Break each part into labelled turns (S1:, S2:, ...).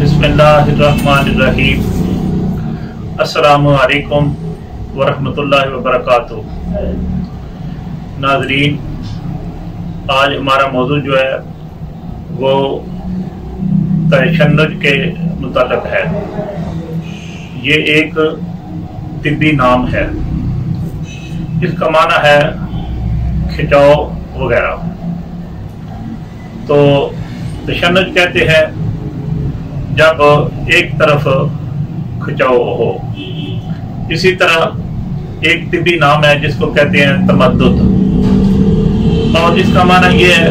S1: बिस्मिल्लाहिर्रहमानिर्रहीम। अस्सलामु अलैकुम वरहमतुल्लाहि वबरकातुहू। नाज़रीन, आज हमारा मौजू जो है वो तशन्नुज के मुताल्लिक़ है। ये एक तिब्बी नाम है, इसका माना है खिंचाव वगैरह। तो तशन्नुज कहते हैं जब एक तरफ खिंचाव हो। इसी तरह एक तिब्बी नाम है जिसको कहते हैं तमद्दुद, और इसका माना ये है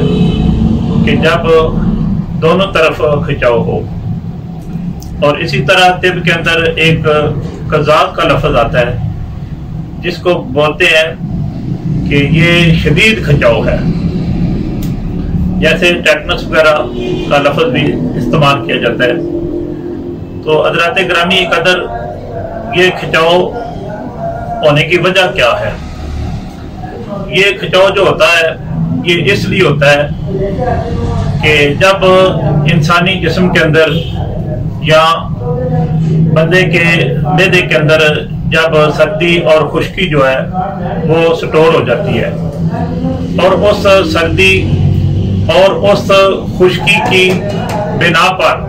S1: कि जब दोनों तरफ खिंचाव हो। और इसी तरह तिब के अंदर एक कज़ात का लफ्ज़ आता है जिसको बोलते हैं कि ये शदीद खिंचाव है। जैसे टेटनस वगैरह का लफ्ज़ भी इस्तेमाल किया जाता है। तो हज़रात ग्रामी कदर, ये खिंचाव होने की वजह क्या है? ये खिंचाव जो होता है ये इसलिए होता है कि जब इंसानी जिस्म के अंदर या बंदे के मैदे के अंदर जब सर्दी और खुश्की जो है वो स्टोर हो जाती है, और उस सर्दी और उस खुश्की की बिना पर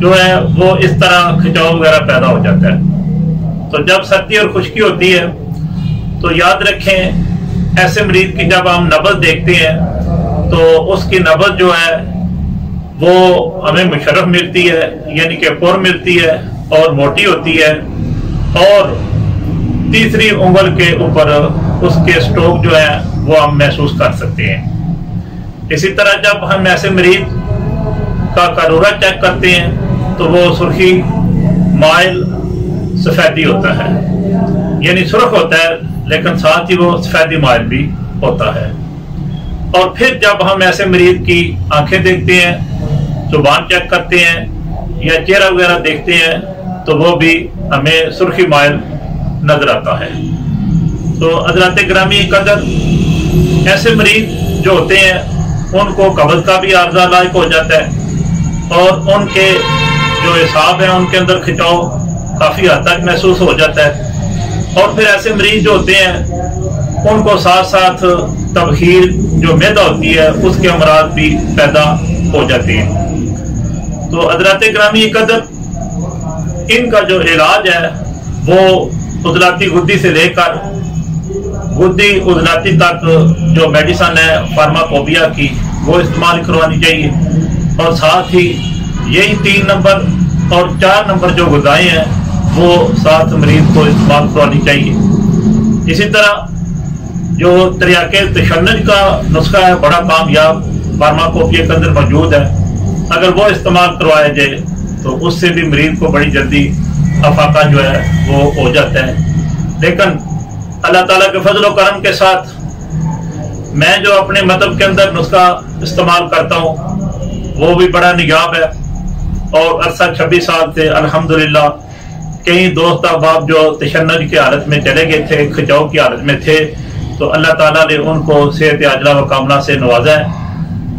S1: जो है वो इस तरह खिंचाव वगैरह पैदा हो जाता है। तो जब सर्दी और खुश्की होती है तो याद रखें, ऐसे मरीज की जब हम नब्ज़ देखते हैं तो उसकी नब्ज़ जो है वो हमें मुशर्रफ मिलती है, यानी कि पुर मिलती है और मोटी होती है, और तीसरी उंगल के ऊपर उसके स्ट्रोक जो है वो हम महसूस कर सकते हैं। इसी तरह जब हम ऐसे मरीज का करोरा चेक करते हैं तो वो सुर्खी माइल सफेदी होता है, यानी सुर्ख होता है लेकिन साथ ही वो सफेदी माइल भी होता है। और फिर जब हम ऐसे मरीज की आंखें देखते हैं, जुबान चेक करते हैं या चेहरा वगैरह देखते हैं तो वो भी हमें सुर्खी माइल नजर आता है। तो हज़रात ग्रामी कदर, ऐसे मरीज जो होते हैं उनको कब्ज़ का भी आर्जा लायक हो जाता है, और उनके जो हिसाब है उनके अंदर खिंचाव काफ़ी हद तक महसूस हो जाता है। और फिर ऐसे मरीज जो होते हैं उनको साथ साथ तबखीर जो मैदा होती है उसके अमराज भी पैदा हो जाते हैं। तो हज़रात ग्रामी कदर, इनका जो इलाज है वो उज़लाती गुद्दी से लेकर गुद्दी उज़लाती तक जो मेडिसन है फार्माकोपिया की, वो इस्तेमाल करवानी चाहिए। और साथ ही यही 3 नंबर और 4 नंबर जो ग़िज़ाएं हैं वो साथ मरीज को इस्तेमाल करवानी चाहिए। इसी तरह जो तरीक़े तशन्नुज का नुस्खा है बड़ा कामयाब फार्माकोपिया के अंदर मौजूद है। अगर वो इस्तेमाल करवाया जाए तो उससे भी मरीज को बड़ी जल्दी अफाका जो है वो हो जाता है। लेकिन अल्लाह ताला के फजल और करम के साथ मैं जो अपने मज़हब के अंदर नुस्खा इस्तेमाल करता हूँ वो भी बड़ा नियाब है। और अरसा 26 साल से अल्हम्दुलिल्लाह कई दोस्त अहबाब जो तशन्नुज की हालत में चले गए थे, खिंचाव की हालत में थे, तो अल्लाह ताला ने उनको सेहत आजला व कामला से नवाजा है।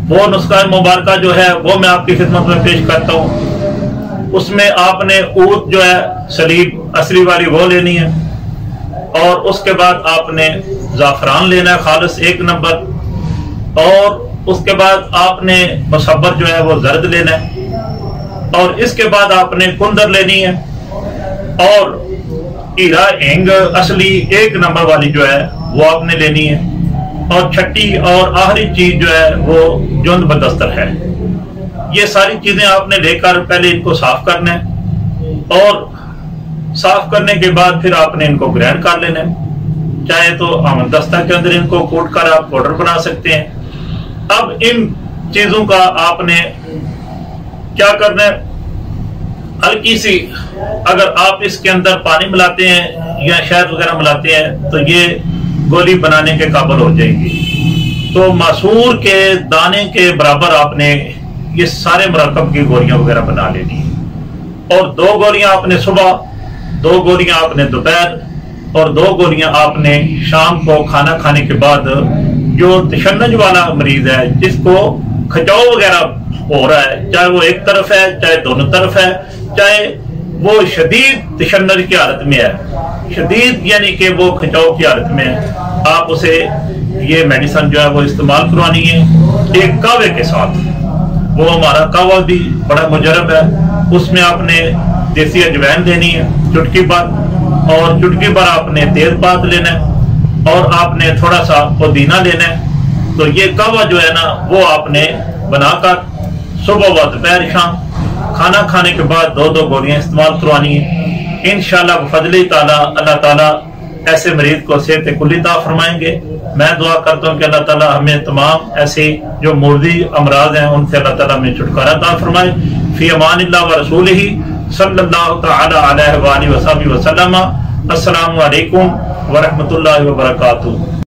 S1: वो नुस्खा मुबारका जो है वो मैं आपकी खिदमत में पेश करता हूँ। उसमें आपने ऊत जो है सलीब असली वाली वो लेनी है, और उसके बाद आपने ज़ाफ़रान लेना है खालिस 1 नंबर, और उसके बाद आपने मुसब्बर जो है वो जर्द लेना है, और इसके बाद आपने कुंदर लेनी है, और हीरा हिंग असली 1 नंबर वाली जो है वो आपने लेनी है, और छठी और आखिरी चीज जो है वो जुंद बदस्तर है। ये सारी चीजें आपने लेकर पहले इनको साफ करना है, और साफ करने के बाद फिर आपने इनको ग्राइंड कर लेना है। चाहे तो आमदस्ता के अंदर इनको कूट कर आप पाउडर बना सकते हैं। अब इन चीजों का आपने क्या करना है, हल्की सी अगर आप इसके अंदर पानी मिलाते हैं या शहद वगैरह मिलाते हैं तो ये गोली बनाने के काबिल हो जाएगी। तो मसूर के दाने के बराबर आपने ये सारे मरकब की गोलियां वगैरह बना लेनी है, और 2 गोलियां आपने सुबह, 2 गोलियां आपने दोपहर, और 2 गोलियां आपने शाम को खाना खाने के बाद। जो तशन्नुज वाला मरीज है जिसको کھچاؤ وغیرہ ہو رہا ہے، چاہے وہ ایک طرف ہے چاہے دونوں طرف ہے، چاہے وہ شدید تشنج کی حالت میں ہے، شدید یعنی کہ وہ کھچاؤ کی حالت میں ہے، آپ اسے یہ میڈیسن جو ہے وہ استعمال کروانی ہے ایک قہوے کے ساتھ۔ وہ ہمارا قہوہ بھی بڑا مجرب ہے، اس میں آپ نے دیسی اجوائن دینی ہے چٹکی پر، اور چٹکی پر آپ نے تیز پات لینا ہے، اور آپ نے تھوڑا سا پودینہ لینا ہے۔ تو یہ قہوہ جو ہے نا وہ آپ نے بنا کر صبح و دوپہر شام کھانا کھانے کے بعد 2 گولیاں استعمال کروانی ہے۔ انشاءاللہ بفضل تعالیٰ اللہ تعالیٰ ایسے مریض کو صحت کلی عطا فرمائیں گے۔ میں دعا کرتا ہوں کہ اللہ تعالیٰ ہمیں تمام ایسے جو مردی امراض ہیں ان سے اللہ تعالیٰ ہمیں چھٹکارا عطا فرمائے۔ فی امان اللہ و رسولہ صلی اللہ تعالی علیہ وآلہ وسلم۔ السلام علیکم ورحمۃ اللہ وبرکاتہ۔